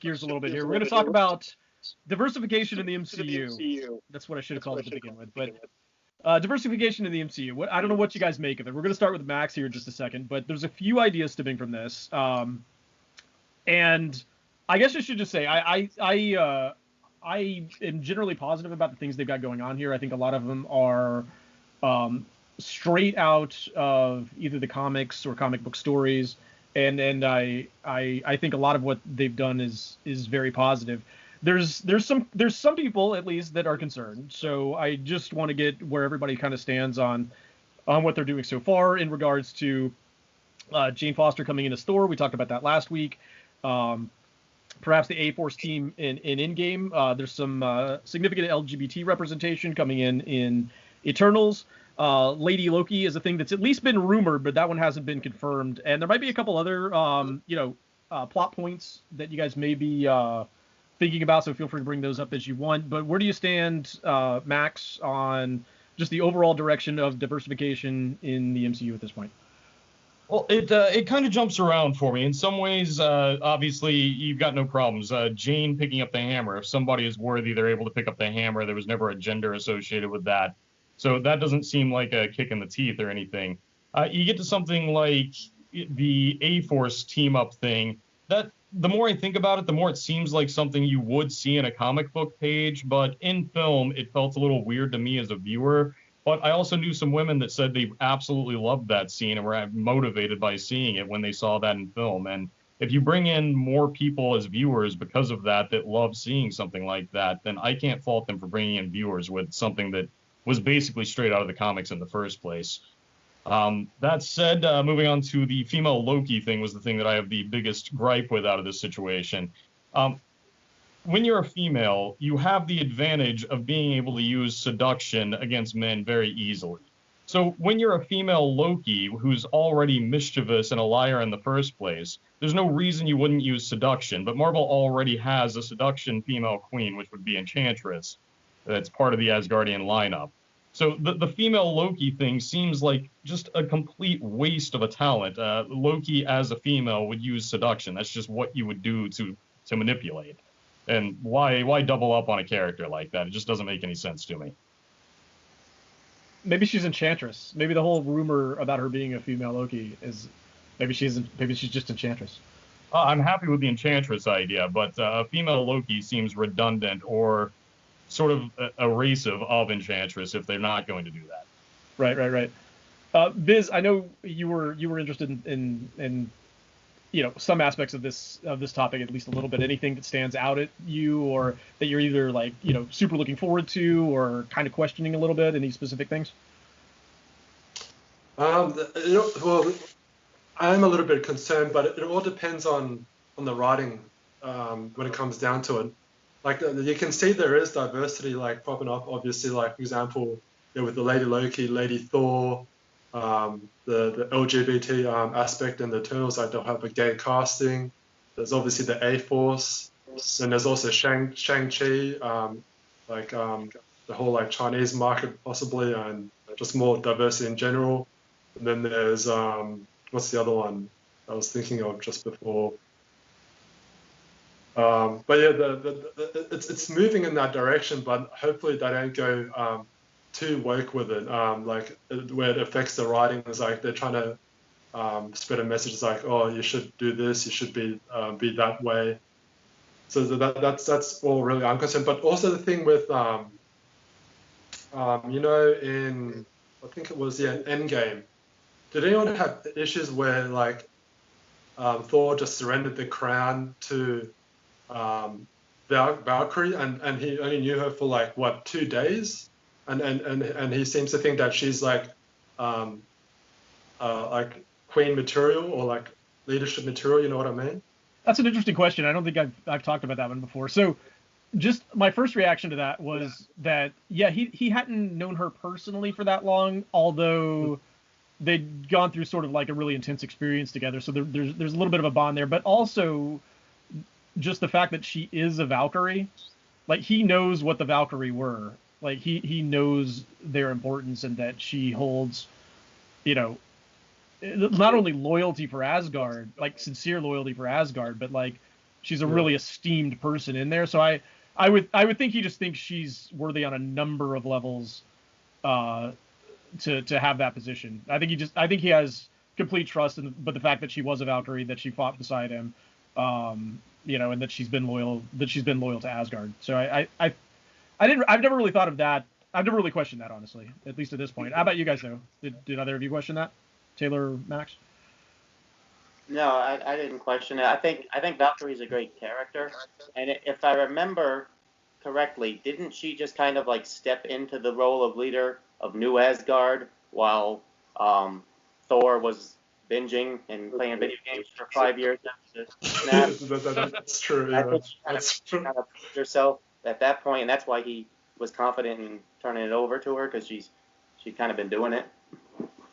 gears a little bit here. We're going to talk about diversification in the MCU. That's what I should have called it to begin with. But diversification in the MCU. I don't know what you guys make of it. We're going to start with Max here in just a second, but there's a few ideas stemming from this. And I guess I should just say I am generally positive about the things they've got going on here. I think a lot of them are straight out of either the comics or comic book stories, and I think a lot of what they've done is very positive. There's some people at least that are concerned, so I just want to get where everybody kind of stands on what they're doing so far in regards to Jane Foster coming into Thor. We talked about that last week. Perhaps the A-Force team in Endgame. There's some significant LGBT representation coming in Eternals. Lady Loki is a thing that's at least been rumored, but that one hasn't been confirmed. And there might be a couple other, plot points that you guys may be thinking about, so feel free to bring those up as you want. But where do you stand, Max, on just the overall direction of diversification in the MCU at this point? Well, it kind of jumps around for me. In some ways, obviously, you've got no problems. Jane picking up the hammer. If somebody is worthy, they're able to pick up the hammer. There was never a gender associated with that. So that doesn't seem like a kick in the teeth or anything. You get to something like the A-Force team-up thing. That the more I think about it, the more it seems like something you would see in a comic book page. But in film, it felt a little weird to me as a viewer. But I also knew some women that said they absolutely loved that scene and were motivated by seeing it when they saw that in film. And if you bring in more people as viewers because of that love seeing something like that, then I can't fault them for bringing in viewers with something that was basically straight out of the comics in the first place. That said, moving on to the female Loki thing was the thing that I have the biggest gripe with out of this situation. When you're a female, you have the advantage of being able to use seduction against men very easily. So when you're a female Loki who's already mischievous and a liar in the first place, there's no reason you wouldn't use seduction. But Marvel already has a seduction female queen, which would be Enchantress. That's part of the Asgardian lineup. So the female Loki thing seems like just a complete waste of a talent. Loki as a female would use seduction. That's just what you would do to manipulate. And why double up on a character like that? It just doesn't make any sense to me. Maybe she's Enchantress. Maybe the whole rumor about her being a female Loki is maybe she's just Enchantress. I'm happy with the Enchantress idea, but female Loki seems redundant or sort of erasive of Enchantress if they're not going to do that. Right. Biz, I know you were interested in some aspects of this topic, at least a little bit. Anything that stands out at you, or that you're either super looking forward to, or kind of questioning a little bit? Any specific things? Well, I'm a little bit concerned, but it all depends on the writing when it comes down to it. Like you can see there is diversity popping up, obviously, for example, with the Lady Loki, Lady Thor, the LGBT aspect in the Eternals, they'll have a gay casting. There's obviously the A-Force, and there's also Shang-Chi, the whole Chinese market possibly, and just more diversity in general. And then there's what's the other one I was thinking of just before? But yeah, it's moving in that direction, but hopefully they don't go too woke with it, where it affects the writing. Is they're trying to spread a message oh, you should do this, you should be that way. So that's all really I'm concerned. But also the thing with in I think it was Endgame. Did anyone have issues where Thor just surrendered the crown to Valkyrie, and he only knew her for 2 days, and he seems to think that she's queen material or leadership material. You know what I mean? That's an interesting question. I don't think I've talked about that one before. So, just my first reaction to that was that he hadn't known her personally for that long, although they'd gone through sort of a really intense experience together. So there's a little bit of a bond there, but also just the fact that she is a Valkyrie, he knows what the Valkyrie were. He knows their importance, and that she holds, not only loyalty for Asgard, sincere loyalty for Asgard, but she's a really esteemed person in there. So I would think he just thinks she's worthy on a number of levels to have that position. I think he has complete trust in, but the fact that she was a Valkyrie, that she fought beside him, and that she's been loyal to Asgard. So I've never really thought of that. I've never really questioned that, honestly, at least at this point. How about you guys, though? Did either of you question that? Taylor or Max? No, I didn't question it. I think Valkyrie's a great character, and if I remember correctly, didn't she just kind of like step into the role of leader of New Asgard while Thor was binging and playing video games for 5 years after Snap? That's true. I think she kind of proved herself at that point, and that's why he was confident in turning it over to her, because she'd kind of been doing it.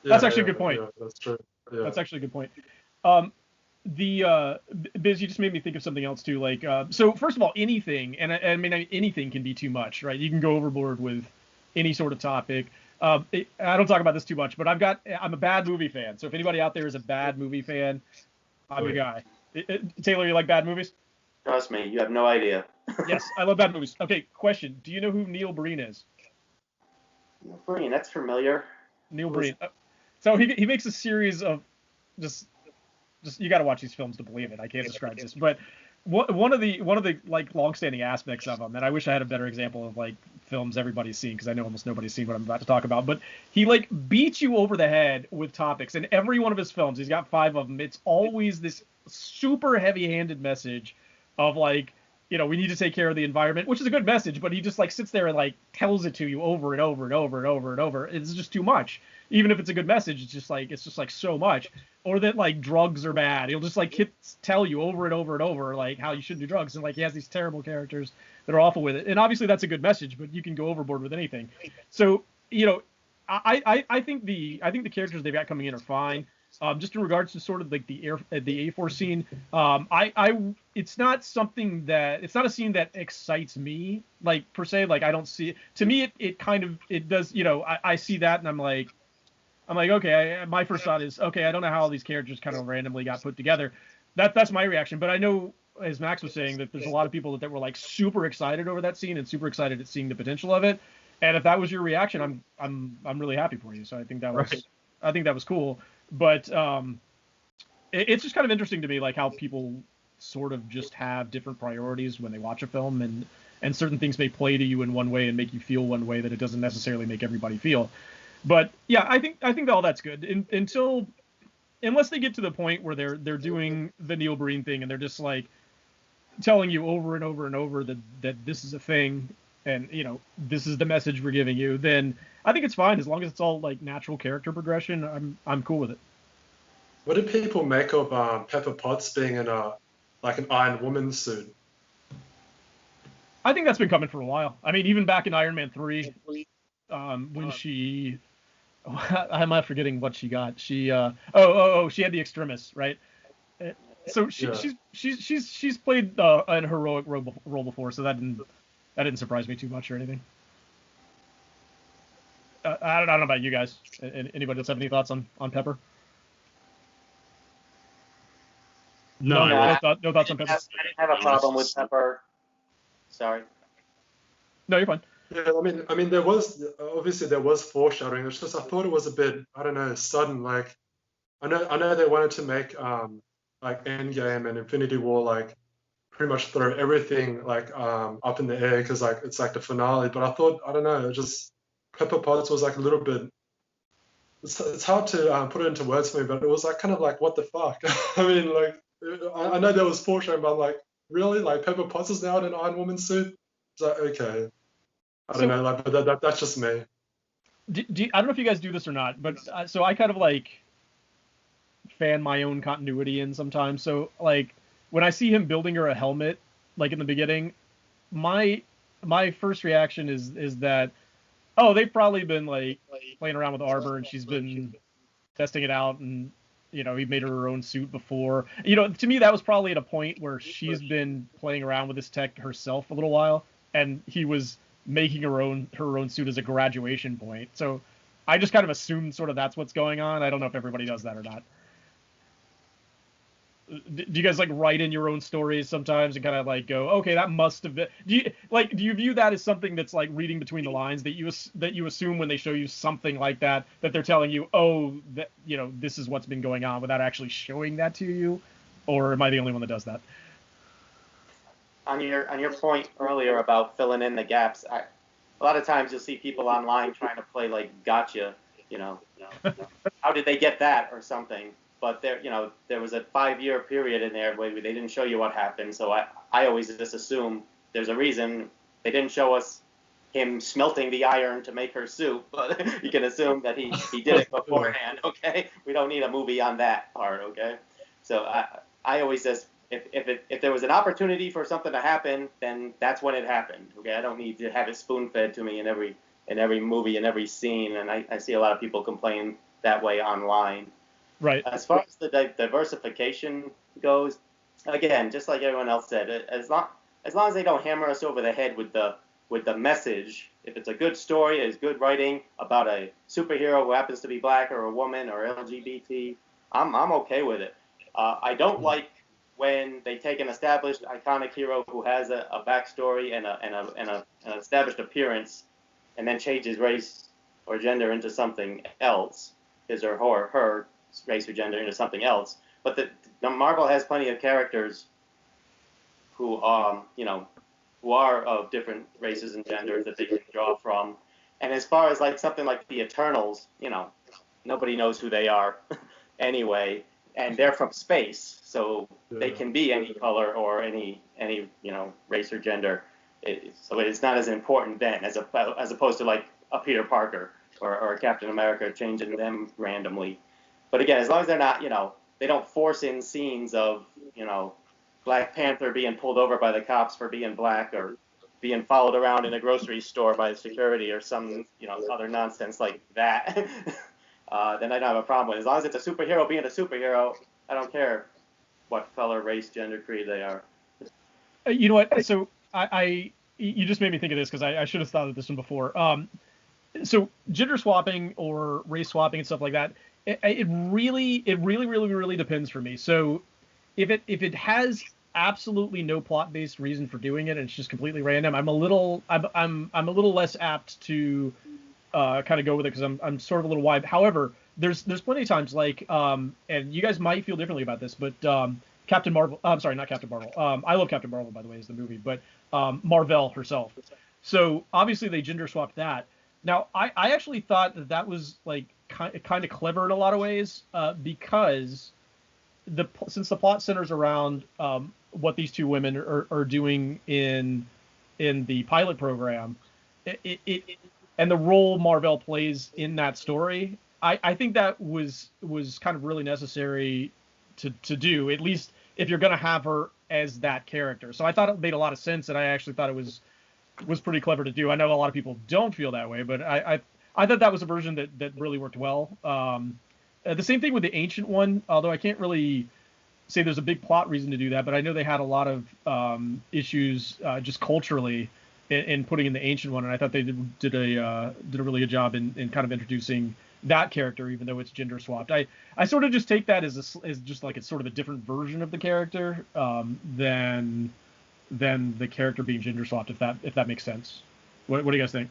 That's actually a good point. Yeah, that's true. Yeah. That's actually a good point. Biz, you just made me think of something else too. Like, so first of all, anything, and I mean, anything can be too much, right? You can go overboard with any sort of topic. I don't talk about this too much, but I'm a bad movie fan. So if anybody out there is a bad movie fan, I'm your guy. Taylor, you like bad movies? Trust me, you have no idea. Yes, I love bad movies. Okay, question. Do you know who Neil Breen is? Neil Breen, that's familiar. Neil Breen. So he makes a series of just you got to watch these films to believe it. I can't describe this, but one of the like long-standing aspects of them, and I wish I had a better example of like films everybody's seen, because I know almost nobody's seen what I'm about to talk about, but he like beats you over the head with topics. In every one of his films, he's got 5 of them. It's always this super heavy-handed message of like, we need to take care of the environment, which is a good message, but he just like sits there and like tells it to you over and over and over and over and over. It's just too much. Even if it's a good message, it's just like so much. Or that like drugs are bad. He'll just like tell you over and over and over like how you shouldn't do drugs, and like he has these terrible characters that are awful with it. And obviously that's a good message, but you can go overboard with anything. So I think the characters they've got coming in are fine. Just in regards to sort of like the A4 scene, it's not a scene that excites me like per se. Like I don't see it. To me, it does. I see that and I'm like, okay. My first thought is, okay, I don't know how all these characters kind of randomly got put together. That's my reaction. But I know, as Max was saying, that there's a lot of people that were like super excited over that scene and super excited at seeing the potential of it. And if that was your reaction, I'm really happy for you. So I think that was cool. But it's just kind of interesting to me, like how people sort of just have different priorities when they watch a film, and certain things may play to you in one way and make you feel one way that it doesn't necessarily make everybody feel. But yeah, I think all that's good unless they get to the point where they're doing the Neil Breen thing and they're just like telling you over and over and over that this is a thing and this is the message we're giving you. Then I think it's fine as long as it's all like natural character progression. I'm cool with it. What do people make of Pepper Potts being in an Iron Woman suit? I think that's been coming for a while. I mean, even back in Iron Man 3, when she, I'm not forgetting what she got. She, she had the extremis, right? So she's played an heroic role before, so that didn't surprise me too much or anything. I don't know about you guys. Anybody else have any thoughts on Pepper? No thoughts on Pepper. I didn't have a problem with Pepper. Sorry. No, you're fine. Yeah, I mean, there was foreshadowing. It's just I thought it was a bit, I don't know, sudden. Like, I know they wanted to make like Endgame and Infinity War like pretty much throw everything like up in the air because like it's like the finale. But I thought, I don't know, just Pepper Potts was like a little bit. It's hard to put it into words for me, but it was like kind of like what the fuck. I mean, like I know there was foreshadowing, but I'm like, really, like Pepper Potts is now in an Iron Woman suit. It's like, okay. I don't know, like, but that's just me. I don't know if you guys do this or not, but so I kind of like fan my own continuity in sometimes. So like when I see him building her a helmet, like in the beginning, my first reaction is that, oh, they've probably been like playing around with armor and she's been testing it out, and he made her own suit before. To me that was probably at a point where she's been playing around with this tech herself a little while, and he was making her own suit as a graduation point. So I just kind of assumed sort of that's what's going on. I don't know if everybody does that or not. Do you guys like write in your own stories sometimes and kind of like go, okay, that must have been? Do you view that as something that's like reading between the lines, that you assume when they show you something like that they're telling you, oh, that this is what's been going on, without actually showing that to you? Or am I the only one that does that? On your point earlier about filling in the gaps, a lot of times you'll see people online trying to play like gotcha, how did they get that or something? But there was a 5-year period in there where they didn't show you what happened. So I always just assume there's a reason they didn't show us him smelting the iron to make her soup, but you can assume that he did it beforehand. Okay, we don't need a movie on that part. Okay, so I always just if there was an opportunity for something to happen, then that's when it happened. Okay, I don't need to have it spoon fed to me in every movie, in every scene, and I see a lot of people complain that way online. Right. As far as the diversification goes, again, just like everyone else said, as long as they don't hammer us over the head with the message, if it's a good story, it's good writing about a superhero who happens to be black or a woman or LGBT, I'm okay with it. I don't like when they take an established iconic hero who has a backstory and an established appearance, and then changes race or gender into something else, his or her race or gender into something else. But the Marvel has plenty of characters who are of different races and genders that they can draw from. And as far as like something like the Eternals, nobody knows who they are anyway, and they're from space, so they can be any color or any race or gender. So it's not as important then as opposed to like a Peter Parker or a Captain America, changing them randomly. But again, as long as they're not, they don't force in scenes of, Black Panther being pulled over by the cops for being black, or being followed around in a grocery store by security, or some, other nonsense like that, then I don't have a problem with it. As long as it's a superhero being a superhero, I don't care what color, race, gender, creed they are. You know what? So you just made me think of this, because I should have thought of this one before. So gender swapping or race swapping and stuff like that, it really depends for me. So if it has absolutely no plot-based reason for doing it, and it's just completely random, I'm a little less apt to kind of go with it, because I'm sort of a little wide. However, there's plenty of times, like and you guys might feel differently about this, but Captain Marvel, I'm sorry, not Captain Marvel. I love Captain Marvel, by the way, is the movie, but Marvel herself. So obviously they gender swapped that. Now I actually thought that was like kind of clever in a lot of ways, because since the plot centers around what these two women are doing in the pilot program, and the role Marvel plays in that story, I think that was kind of really necessary to do, at least if you're going to have her as that character. So I thought it made a lot of sense, and I actually thought it was pretty clever to do. I know a lot of people don't feel that way, but I thought that was a version that really worked well. The same thing with the Ancient one, although I can't really say there's a big plot reason to do that, but I know they had a lot of issues just culturally in putting in the Ancient one, and I thought they did a really good job in kind of introducing that character, even though it's gender swapped. I sort of just take that as just like it's sort of a different version of the character than the character being gender swapped, if that makes sense. What do you guys think?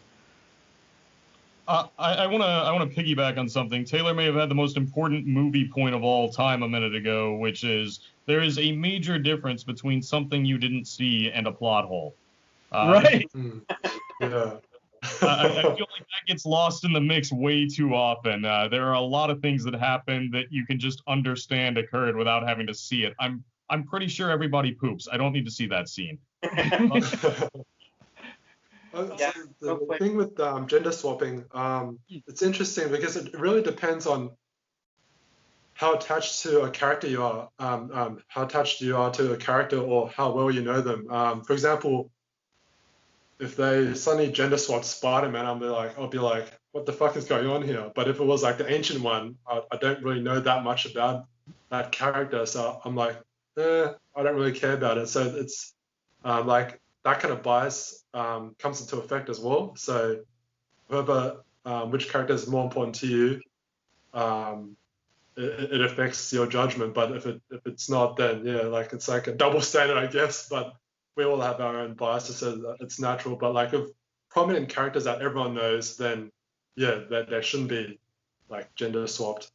I want to piggyback on something. Taylor may have had the most important movie point of all time a minute ago, which is there is a major difference between something you didn't see and a plot hole. Right. Yeah. I feel like that gets lost in the mix way too often. There are a lot of things that happen that you can just understand occurred without having to see it. I'm pretty sure everybody poops. I don't need to see that scene. The thing with gender swapping, it's interesting because it really depends on how attached to a character you are, how attached you are to a character, or how well you know them. For example, if they suddenly gender swap Spider-Man, I'll be like, what the fuck is going on here? But if it was like the Ancient one, I don't really know that much about that character, so I'm like, I don't really care about it. So it's like that kind of bias comes into effect as well. So whoever, which character is more important to you, it affects your judgment. But if it's not, then yeah, like it's like a double standard, I guess. But we all have our own biases, so it's natural. But like if prominent characters that everyone knows, then yeah, that they shouldn't be like gender swapped.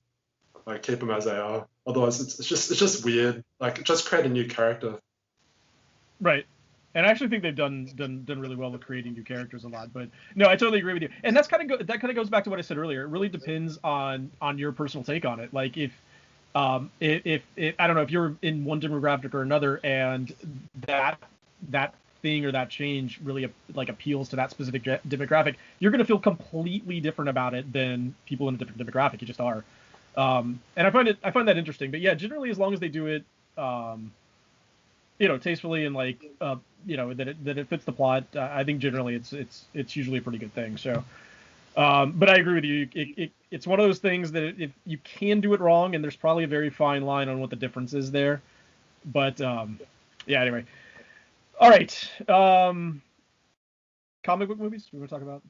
Like keep them as they are. Otherwise, it's just weird. Like just create a new character. Right. And I actually think they've done really well with creating new characters a lot. But no, I totally agree with you. And that kind of goes back to what I said earlier. It really depends on your personal take on it. Like if I don't know, if you're in one demographic or another, and that thing or that change really like appeals to that specific demographic, you're going to feel completely different about it than people in a different demographic. You just are. And I find that interesting. But yeah, generally, as long as they do it, tastefully and like, that it fits the plot, I think generally it's usually a pretty good thing. So, but I agree with you. It's one of those things that if you can do it wrong, and there's probably a very fine line on what the difference is there. But yeah. Anyway, all right. Comic book movies we want to talk about.